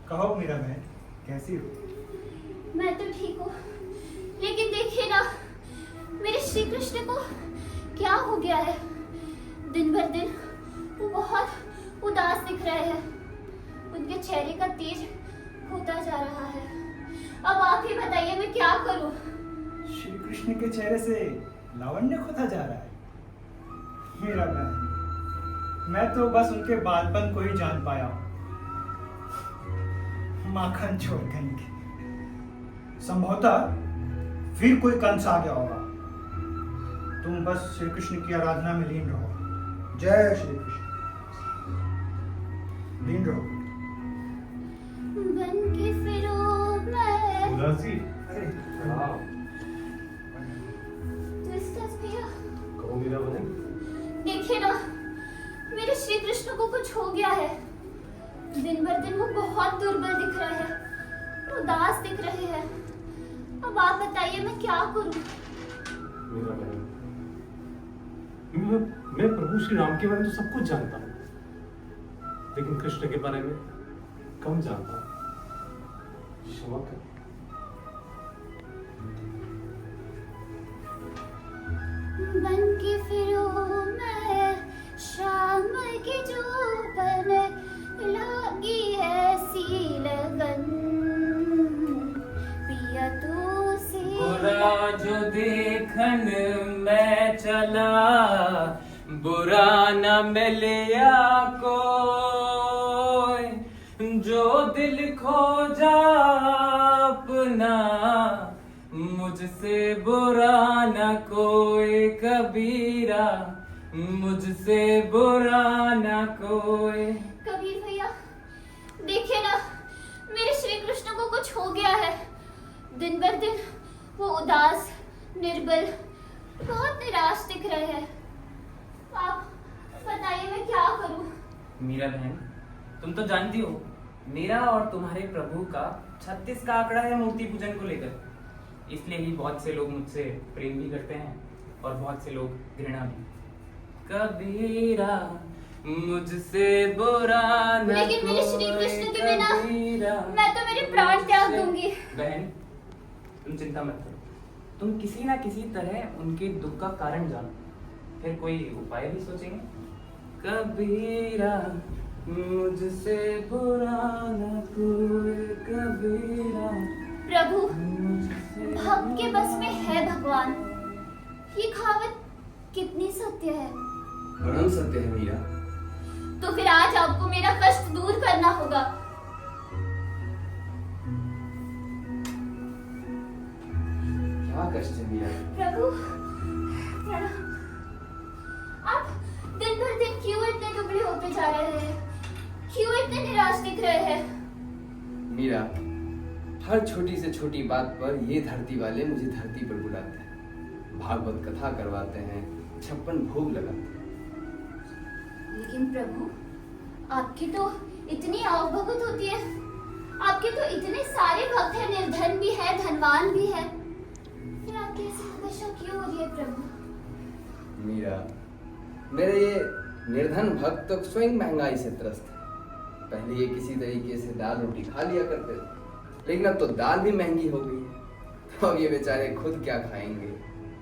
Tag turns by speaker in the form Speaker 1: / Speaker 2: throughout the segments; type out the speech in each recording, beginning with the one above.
Speaker 1: कहो मीरा बहन, कैसी हो?
Speaker 2: मैं तो ठीक हूँ, लेकिन देखिए ना, मेरे श्री कृष्ण को क्या हो गया है। दिन भर दिन वो बहुत उदास दिख रहे हैं। उनके चेहरे का तेज होता जा रहा है। अब आप ही बताइए मैं क्या करूँ?
Speaker 1: श्री कृष्ण के चेहरे से लावण्य खोता जा रहा है। मीरा बहन, मैं तो बस उनके बालपन को ही जान पाया हूँ, माखन छोड़ के। संभवतः फिर कोई कंस आ गया होगा। तुम बस श्री कृष्ण की आराधना में लीन रहो। जय श्री कृष्ण। लीन रहो।
Speaker 2: बन के फिरो मैं
Speaker 3: उदासी।
Speaker 1: अरे
Speaker 2: ट्विस्टर्स भैया,
Speaker 3: कहो मेरा बहन।
Speaker 2: देखिए ना, मेरे श्री कृष्ण को कुछ हो गया है। दिन भर दिन वो बहुत दुर्बल दिख रहे हैं, उदास दिख रहे हैं। अब आप बताइए मैं क्या करूं?
Speaker 3: मेरा बहन, मैं प्रभु श्री राम के बारे में तो सब कुछ जानता हूँ, लेकिन कृष्ण के बारे में कम जानता हूँ। क्षमा कर।
Speaker 2: बन के फिरो मैं शाम की जो बन लागी ऐसी लगन, पिया तो से
Speaker 4: बुरा जो देखन मैं चला, बुरा न मिलिया कोई, जो दिल खो जा अपना, मुझसे बुरा न कोई कबीरा, मुझसे बुरा न कोई।
Speaker 2: कबीर भैया, देखिए ना, मेरे श्री कृष्ण को कुछ हो गया है। दिन भर दिन वो उदास, निर्बल, बहुत निराश दिख रहे हैं। आप बताइए मैं क्या करूं?
Speaker 4: मीरा बहन, तुम तो जानती हो मेरा और तुम्हारे प्रभु का 36 का आंकड़ा है मूर्ति पूजन को लेकर। इसलिए ही बहुत से लोग मुझसे प्रेम भी करते हैं और बहुत से लोग घृणा भी। कबीरा मुझसे बुरा न
Speaker 2: लेकिन मेरे श्री कृष्ण के बिना
Speaker 4: कबीरा।
Speaker 2: मैं तो मेरे प्राण त्याग दूंगी।
Speaker 4: बहन, तुम चिंता मत करो, तुम किसी ना किसी तरह उनके दुख का कारण जानो, फिर कोई उपाय भी सोचेंगे। कबीरा मुझसे बुरा न कोई कबीरा।
Speaker 2: प्रभु, भक्त के बस में है भगवान। ये कहावत कितनी सत्य है?
Speaker 5: परम सत्य है मीरा।
Speaker 2: तो फिर आज आपको मेरा कष्ट दूर करना होगा।
Speaker 5: क्या कष्ट है मीरा?
Speaker 2: प्रभु, प्रणाम। आप दिन भर दिन क्यों इतने दुबले होते जा रहे हैं? क्यों इतने निराश दिख रहे हैं?
Speaker 5: मीरा, हर छोटी से छोटी बात पर ये धरती वाले मुझे धरती पर बुलाते हैं, भागवत कथा करवाते हैं, 56 भोग लगाते हैं।
Speaker 2: लेकिन प्रभु, आपकी तो इतनी आवभगत होती है, आपके तो इतने सारे भक्त हैं, निर्धन भी है, धनवान भी है, फिर आपकी ऐसी दशा क्यों हो रही है प्रभु?
Speaker 5: मीरा, मेरे ये निर्धन भक्त तो स्वयं महंगाई से त्रस्त है। पहले ये किसी तरीके से दाल रोटी खा लिया करते थे, लेकिन अब तो दाल भी महंगी हो गई है, तो अब ये बेचारे खुद क्या खाएंगे,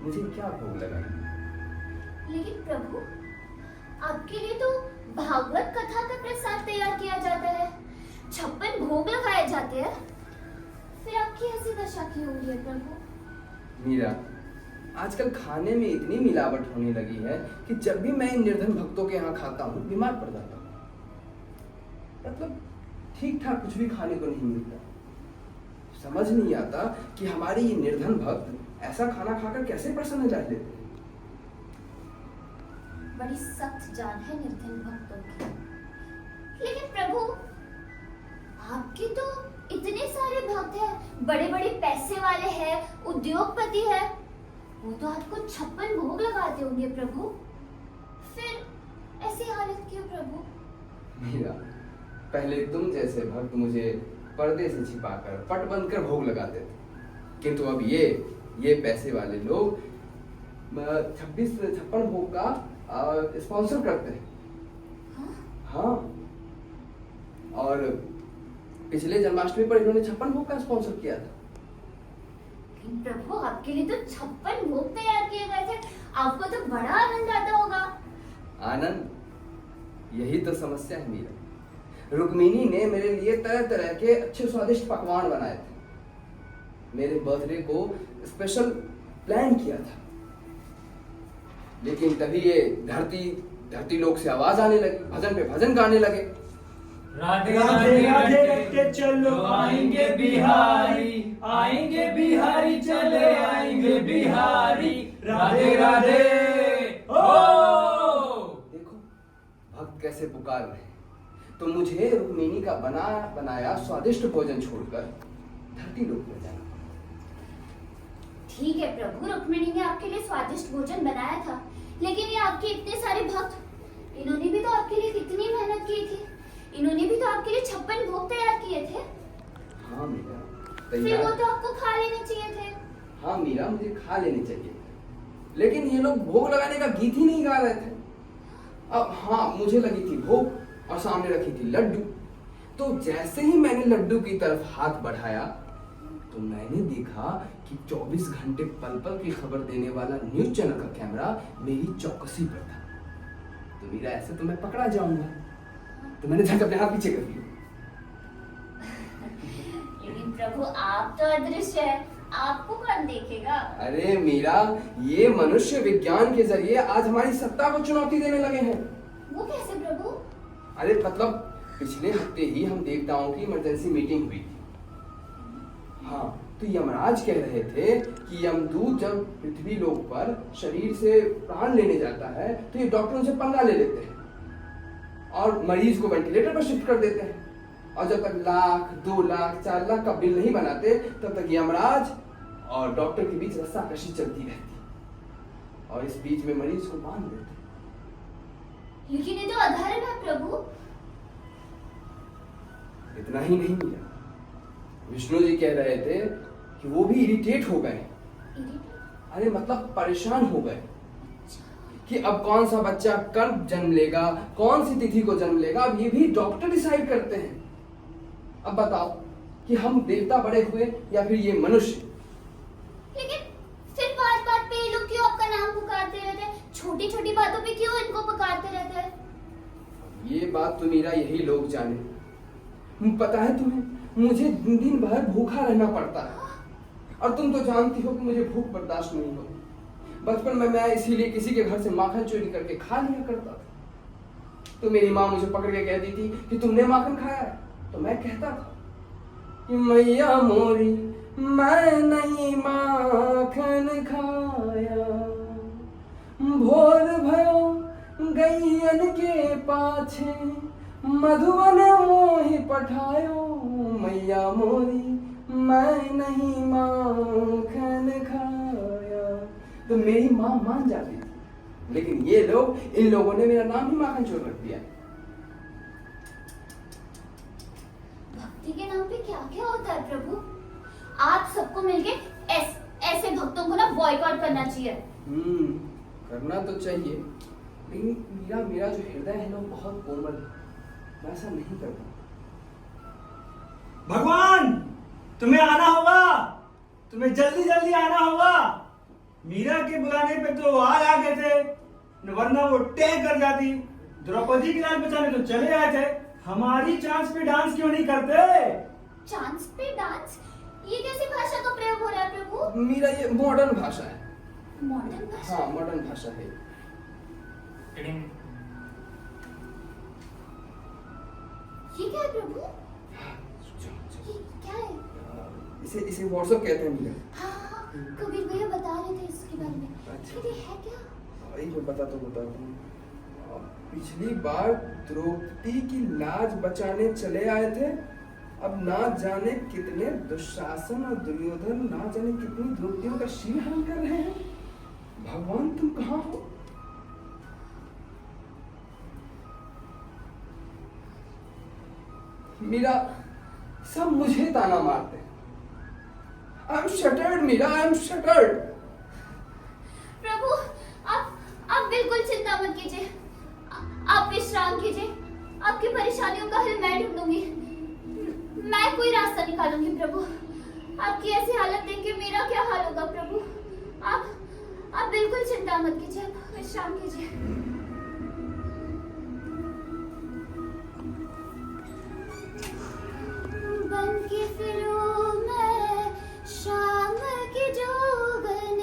Speaker 5: मुझे क्या भूख लगाएंगे।
Speaker 2: लेकिन प्रभु, आपके लिए तो भागवत कथा का प्रसाद तैयार किया जाता है, 56 भोग लगाए जाते हैं, फिर आपकी ऐसी दशा क्यों हो रही है प्रभु?
Speaker 5: मीरा, आजकल खाने में इतनी मिलावट होने लगी है कि जब भी मैं इन निर्धन भक्तों के यहाँ खाता हूँ बीमार पड़ जाता हूँ। मतलब ठीक ठाक कुछ भी खाने को नहीं मिलता। समझ नहीं आता कि हमारे ये निर्धन भक्त ऐसा खाना खाकर कैसे प्रसन्न रह लेते हैं।
Speaker 2: बड़ी सख्त जान है निर्धन भक्तों की। लेकिन प्रभु, आपके तो इतने सारे भक्त हैं, बड़े बड़े पैसे वाले हैं, उद्योगपति है, वो तो आपको 56 भोग लगाते होंगे प्रभु, फिर ऐसी हालत क्यों प्रभु?
Speaker 5: मीरा, पहले तुम जैसे भक्त मुझे पर्दे से छिपाकर पट बंद कर भोग लगाते थे, किंतु अब ये पैसे वाले लोग 56 भोग का स्पॉन्सर करते हैं। हाँ, और पिछले जन्माष्टमी पर इन्होंने 56 भोग का स्पॉन्सर किया था।
Speaker 2: प्रभु, आपके लिए तो 56 भोग तैयार किए गए थे, आपको तो बड़ा आनंद आता होगा।
Speaker 5: आनंद? यही तो समस्या है मीरा। रुक्मिणी ने मेरे लिए तरह तरह के अच्छे स्वादिष्ट पकवान बनाए थे, मेरे बर्थडे को स्पेशल प्लान किया था, लेकिन तभी ये धरती लोक से आवाज आने लगी, भजन पे भजन गाने लगे।
Speaker 4: राधे
Speaker 1: राधे राधे
Speaker 4: राधे
Speaker 1: रटते चलो
Speaker 4: आएंगे बिहारी चले आएंगे बिहारी, राधे राधे ओ।
Speaker 5: देखो भक्त कैसे पुकार रहे हैं। तो मुझे रुक्मिणी का बनाया स्वादिष्ट भोजन छोड़कर धरती लोक में जाना।
Speaker 2: ठीक है प्रभु, रुक्मिणी ने आपके लिए स्वादिष्ट भोजन बनाया था, लेकिन ये आपके इतने सारे भक्त, इन्होंने भी तो आपके लिए कितनी मेहनत की थी, इन्होंने भी तो आपके लिए 56 भोग तैयार किए थे।
Speaker 5: हाँ मीरा,
Speaker 2: फिर वो तो आपको खा लेने चाहिए थे।
Speaker 5: हाँ मीरा, मुझे खा लेने चाहिए, लेकिन ये लोग भोग लगाने का गीत ही नहीं गा रहे थे। अब हाँ, मुझे लगी थी भोग और सामने रखी थी लड्डू, तो जैसे ही मैंने लड्डू की तरफ हाथ बढ़ाया तो मैंने देखा कि 24 घंटे पल पल की खबर देने वाला न्यूज चैनल का कैमरा मेरी चौकसी पर था। तो मेरा ऐसे तो मैं पकड़ा जाऊंगा, तो मैंने झट अपने हाथ पीछे कर लिया।
Speaker 2: लेकिन प्रभु, आप तो अदृश्य है, आपको कौन देखेगा?
Speaker 5: अरे मीरा, ये मनुष्य विज्ञान के जरिए आज हमारी सत्ता को चुनौती देने लगे हैं।
Speaker 2: वो कैसे प्रभु?
Speaker 5: अरे मतलब पिछले हफ्ते ही हम देवताओं की इमरजेंसी मीटिंग हुई थी। हाँ, तो यमराज कह रहे थे कि यमदूत जब पृथ्वी लोक पर शरीर से प्राण लेने जाता है तो ये डॉक्टर उनसे पंगा ले लेते हैं और मरीज को वेंटिलेटर पर शिफ्ट कर देते हैं, और जब तक 1 लाख 2 लाख 4 लाख का बिल नहीं बनाते तब तक यमराज और डॉक्टर के बीच रस्साकशी चलती रहती और इस बीच में मरीज को बांध देते।
Speaker 2: लेकिन ये तो अधर्म है प्रभु।
Speaker 5: इतना ही नहीं मिला, विष्णु जी कह रहे थे कि वो भी इरिटेट हो गए। अरे मतलब परेशान हो गए कि अब कौन सा बच्चा कब जन्म लेगा, कौन सी तिथि को जन्म लेगा, अब ये भी डॉक्टर डिसाइड करते हैं। अब बताओ कि हम देवता बड़े हुए या फिर ये मनुष्य।
Speaker 2: लेकिन फिर बात बात पे ये लोग क्यों आपका नाम पुकारते रहते हैं? छोटी छोटी बातों पे क्यों इनको पुकारते रहते हैं?
Speaker 5: ये बात तो मेरा यही लोग जाने। पता है तुम्हें, मुझे दिन भर भूखा रहना पड़ता है और तुम तो जानती हो कि मुझे भूख बर्दाश्त नहीं होती। बचपन में मैं इसीलिए किसी के घर से माखन चोरी करके खा लिया करता था। तो मेरी माँ मुझे पकड़ के कहती थी कि तुमने माखन खाया है, तो मैं कहता था कि मैया मोरी मैं नहीं माखन खाया, भोर भयो गैयन के पाछे मधुवन मोहि पठायो, मैया मोरी मैं नहीं माखन खाया। तो मेरी माँ मान जाती थी, लेकिन ये लोग, इन लोगों ने मेरा नाम ही माखन चोर रख दिया।
Speaker 2: भक्ति के नाम पे क्या क्या होता है प्रभु? आप सबको मिलके ऐसे भक्तों को ना बॉयकॉट करना चाहिए।
Speaker 5: करना तो चाहिए, लेकिन मेरा जो हृदय है ना बहुत कोमल है, मैं ऐसा नहीं करता।
Speaker 1: भगवान, तुम्हें आना होगा, तुम्हें जल्दी जल्दी आना होगा। मीरा के बुलाने पे तो आ गए थे, वरना वो टेक कर जाती। द्रौपदी की लाज बचाने तो चले आए थे, हमारी चांस पे डांस क्यों नहीं करते?
Speaker 2: चांस पे डांस? ये कैसी भाषा का प्रयोग हो रहा है प्रभु?
Speaker 5: मीरा, ये मॉडर्न भाषा है।
Speaker 2: मॉडर्न भाषा?
Speaker 5: हाँ, मॉडर्न भाषा है।
Speaker 2: ये क्या है प्रभु?
Speaker 5: चलो,
Speaker 2: ये क्या है?
Speaker 5: इसे व्हाट्सएप कहते हैं मीरा।
Speaker 2: हाँ, कबीर भैया बता रहे थे इसके बारे में।
Speaker 5: अच्छा।
Speaker 2: ये है क्या?
Speaker 5: भाई मैं बताता हूँ। पिछली बार द्रौपदी की लाज बचाने चले आए थे, अब ना जाने कितने दुशासन और दुर्योधन, ना जाने कितनी द्रौपदियों का शिर हरण कर रहे हैं। भगवान तुम कहाँ हो? मीरा, सब मुझे ताना मारते हैं। I am shattered Meera, I am shattered.
Speaker 2: प्रभु, आप बिल्कुल चिंता मत कीजिए। आप विश्राम कीजिए। आपकी परेशानियों का हल मैं ढूंढूंगी। मैं कोई रास्ता निकालूंगी प्रभु। आपकी ऐसी हालत देख के मेरा क्या हाल होगा प्रभु? आप बिल्कुल चिंता मत कीजिए, आप विश्राम कीजिए। बन के फिरूं मैं शाम की जोगन,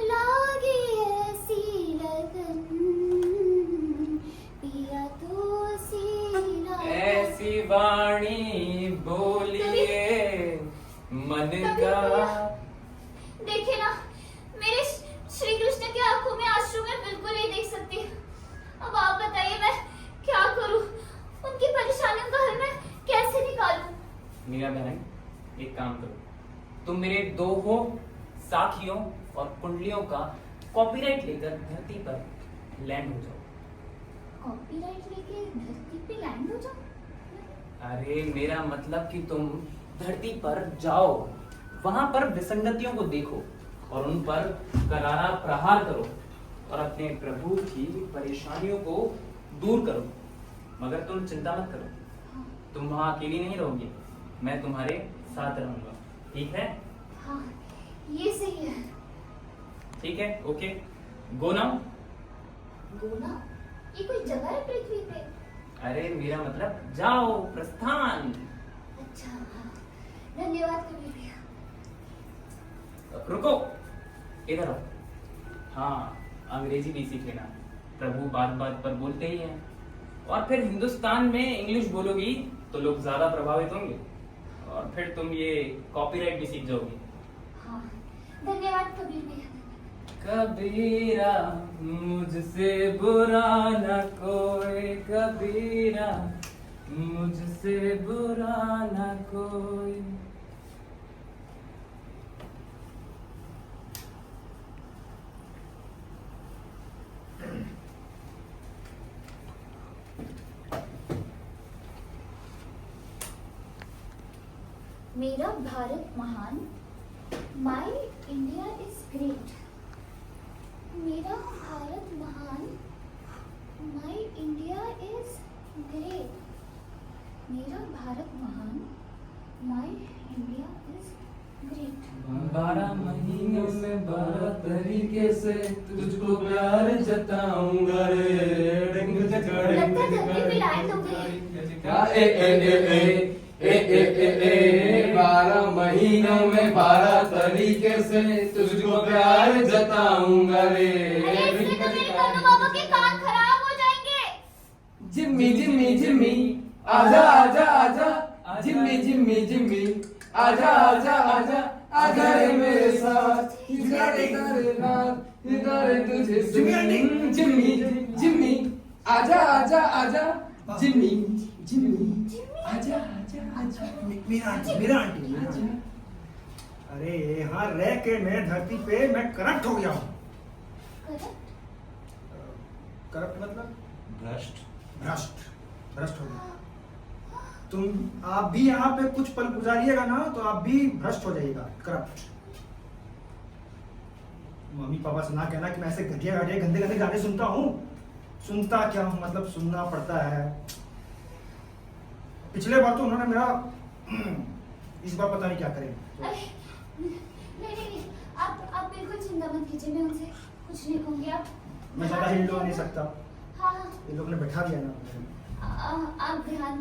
Speaker 2: लागी ऐसी लगन, पिया तो सी
Speaker 4: ऐसी वाणी बोलिए मन का।
Speaker 2: देखिए ना, मेरे श्री कृष्ण की आंखों में आंसू मैं बिल्कुल नहीं देख सकती। अब आप बताइए मैं क्या करूं? उनकी परेशानियों का हल मैं कैसे निकालूं?
Speaker 4: मीरा बहन, एक काम करो, तुम मेरे दोहों, साखियों और कुंडलियों का कॉपीराइट लेकर धरती पर लैंड हो जाओ।
Speaker 2: कॉपीराइट लेके धरती पे लैंड हो जाओ?
Speaker 4: अरे मेरा मतलब कि तुम धरती पर जाओ, वहां पर विसंगतियों को देखो और उन पर करारा प्रहार करो और अपने प्रभु की परेशानियों को दूर करो। मगर तुम चिंता मत करो, तुम वहां अकेली नहीं रहोगी, मैं तुम्हारे साथ रहूंगा, ठीक है?
Speaker 2: हाँ, ये सही है।
Speaker 4: ठीक है, ओके, गो नाउ।
Speaker 2: गोना? ये कोई जगह है पृथ्वी पे?
Speaker 4: अरे मेरा मतलब जाओ, प्रस्थान।
Speaker 2: अच्छा, हाँ, धन्यवाद कबीर भैया।
Speaker 4: रुको, इधर आओ। हाँ, अंग्रेजी भी सीख लेना, प्रभु बात बात पर बोलते ही हैं। और फिर हिंदुस्तान में इंग्लिश बोलोगी तो लोग ज्यादा प्रभावित होंगे और फिर तुम ये कॉपीराइट भी सीख जाओगी।
Speaker 2: हाँ, धन्यवाद कबीर भैया।
Speaker 4: कबीरा मुझसे बुरा न कोई, कबीरा मुझसे बुरा न कोई।
Speaker 2: मेरा भारत महान, माई इंडिया इज ग्रेट। मेरा भारत महान, माई इंडिया इज ग्रेट। मेरा भारत महान, माई इंडिया इज ग्रेट।
Speaker 4: 12 महीनों में 12 तरीके से तुझको प्यार जताऊंगा रे।
Speaker 2: लगता है धरती पे लाइट हो गई।
Speaker 5: ए 12 महीनों में 12 तरीके से तुझको प्यार जताऊंगा रे।
Speaker 2: अरे इससे तो मेरे कानू बाबा के कान खराब हो जाएंगे।
Speaker 5: जिम्मी जिम्मी जिम्मी आजा आजा आजा, जिम्मी जिम्मी जिम्मी आजा आजा आजा, आजा रे मेरे साथ, इधर इधर तुझे जिम्मी जिम्मी जिम्मी आजा आजा आजा, जिम्मी जिम्मी आजा आजा आजा।
Speaker 1: मेरा आंटी। अरे यहाँ रह के मैं धरती पे मैं करप्ट हो गया हूँ। करप्ट मतलब भ्रष्ट हो गया। आप भी यहाँ पे कुछ पल गुजारिएगा ना तो आप भी भ्रष्ट हो जाइएगा, करप्ट। मम्मी पापा से ना कहना कि मैं ऐसे घटिया घटिया गंदे गंदे गाने सुनता हूँ। सुनता क्या हूँ, मतलब सुनना पड़ता है। पिछले बार तो उन्होंने मेरा इस बार पता नहीं क्या करेंगे।
Speaker 2: अरे नहीं नहीं नहीं, आप बिल्कुल चिंता मत कीजिए, मैं उनसे कुछ नहीं कहूँगी। आप
Speaker 1: मैं ज्यादा हिल डुल नहीं सकता,
Speaker 2: हाँ हाँ,
Speaker 1: ये लोग ने बैठा दिया ना।
Speaker 2: आप ध्यान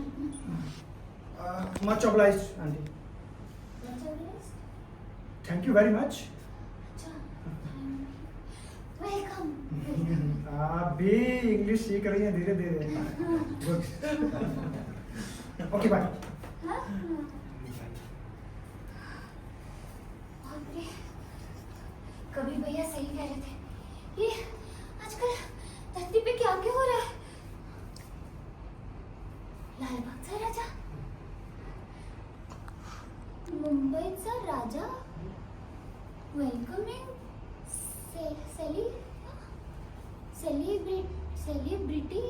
Speaker 1: much obliged aunty, thank you very much.
Speaker 2: Welcome.
Speaker 1: आप भी इंग्लिश सीख रही हैं धीरे धीरे। Good, okay bye.
Speaker 2: कभी भैया सही कह रहे थे, ये आजकल धरती पे क्या क्या हो रहा है। लालबागचा राजा, मुंबईचा राजा वेलकमिंग सेलिब्रिटी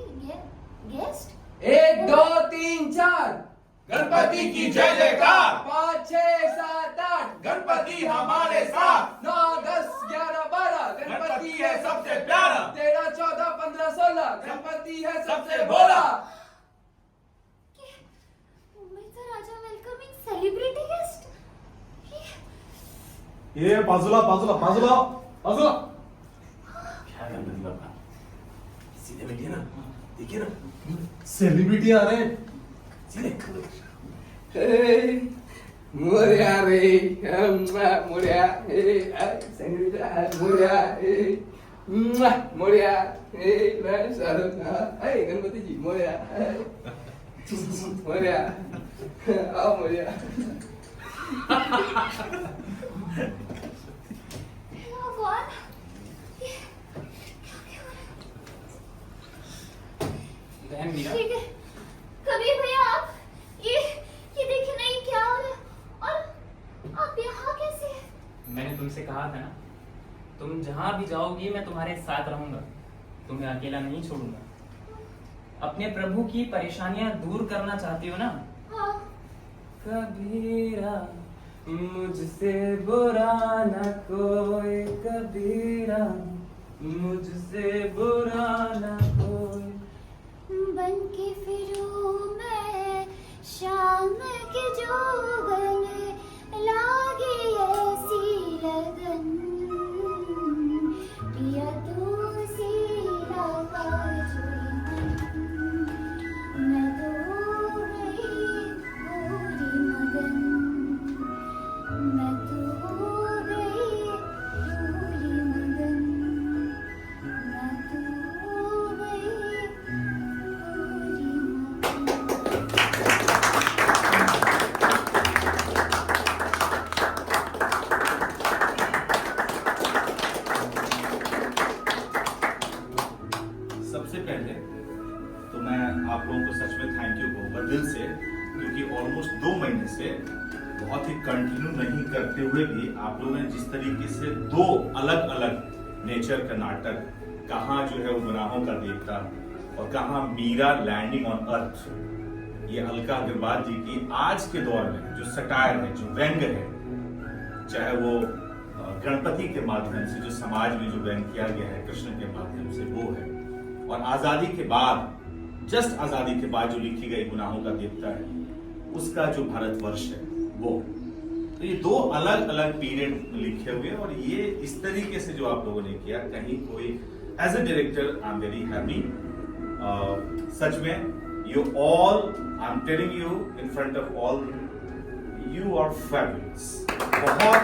Speaker 2: गेस्ट।
Speaker 5: 1 2 3 4
Speaker 6: गणपति की जय जयकार।
Speaker 5: 5 6 7 8
Speaker 6: गणपति हमारे साथ।
Speaker 5: 9 10 11 12
Speaker 6: गणपति है सबसे प्यारा।
Speaker 5: 13 14 15 16 गणपति है सबसे
Speaker 6: भोला।
Speaker 2: मुंबईचा राजा वेलकमिंग सेलिब्रिटी गेस्ट।
Speaker 3: ये बाजूला बाजूला बाजूला बाजूला।
Speaker 6: क्या गणपति बाबा, सीधे बैठिए ना, देखिए ना,
Speaker 3: सेलिब्रिटी आ रहे हैं।
Speaker 6: सीधे।
Speaker 5: मोरिया रे मोरिया मोरिया मोरिया गणपति जी मोरिया मोरिया आओ मोरिया।
Speaker 2: भगवान,
Speaker 4: बहन मीरा,
Speaker 2: ठीक है कबीर भैया, आप ये देखिए ना, ये क्या हो रहा है और आप यहाँ कैसे हैं?
Speaker 4: मैंने तुमसे कहा था ना, तुम जहां भी जाओगी मैं तुम्हारे साथ रहूंगा, तुम्हें अकेला नहीं छोड़ूंगा। अपने प्रभु की परेशानियां दूर करना चाहती हो ना?
Speaker 2: हाँ।
Speaker 4: कबीरा मुझसे बुरा न कोई, कबीरा मुझसे बुरा न कोई।
Speaker 2: बन के फिरूं मैं शाम के जोगन, लागे ऐसी लगन, पिया तू सी आवाज़ मैं तो हो गई पूरी मगन, मैं तो हो गई पूरी मगन, मैं तो हो गई पूरी मगन।
Speaker 6: सबसे पहले तो मैं आप लोगों को सच में थैंक यू कहूँगा दिल से, क्योंकि ऑलमोस्ट 2 महीने से बहुत ही कंटिन्यू नहीं करते हुए भी आप लोगों ने जिस तरीके से 2 अलग अलग नेचर का नाटक, कहाँ जो है वो गुनाहों का देवता और कहाँ मीरा लैंडिंग ऑन अर्थ, ये अलका अग्रवाल जी की आज के दौर में जो सटायर है, जो व्यंग है, चाहे वो गणपति के माध्यम से जो समाज में जो व्यंग किया गया है कृष्ण के माध्यम से वो है, और आजादी के बाद, जस्ट आजादी के बाद जो लिखी गई गुनाहों का देवता है उसका जो भारतवर्ष है वो, तो ये 2 अलग अलग पीरियड लिखे हुए, और ये इस तरीके से जो आप लोगों ने किया, कहीं कोई as a director I am very happy. सच में you all, I am telling you in front of all, you are fabulous. बहुत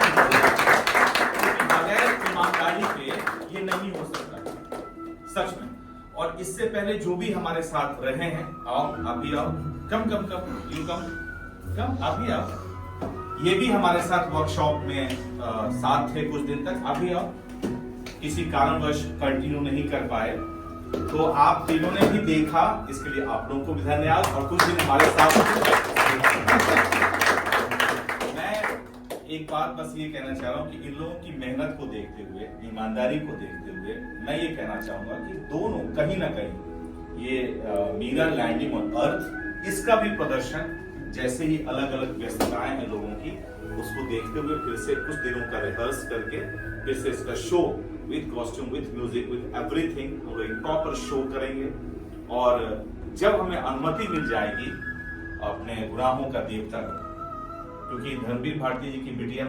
Speaker 6: बगैर ईमानदारी के ये नहीं हो सकता, सच में। और इससे पहले जो भी हमारे साथ रहे हैं, आओ आप भी आओ, कम कम कम, यू कम कम, आप भी आओ। ये भी हमारे साथ वर्कशॉप में साथ थे कुछ दिन तक, आप भी आओ। किसी कारणवश कंटिन्यू नहीं कर पाए तो आप तीनों ने भी देखा, इसके लिए आप लोगों को भी धन्यवाद। और कुछ दिन हमारे साथ एक बात बस ये कहना चाह रहा हूँ कि इन लोगों की मेहनत को देखते हुए, ईमानदारी को देखते हुए, मैं ये कहना चाहूंगा कि दोनों कहीं ना कहीं ये मीरा लैंडिंग ऑन अर्थ इसका भी प्रदर्शन जैसे ही अलग अलग व्यस्तताएं हैं लोगों की, उसको देखते हुए फिर से कुछ दिनों का रिहर्स करके फिर से इसका show with costume, with music, with everything हम लोग एक प्रॉपर शो करेंगे। और जब हमें अनुमति मिल जाएगी अपने गुनाहों का देवता, क्योंकि धर्मवीर भारती जी की बिटिया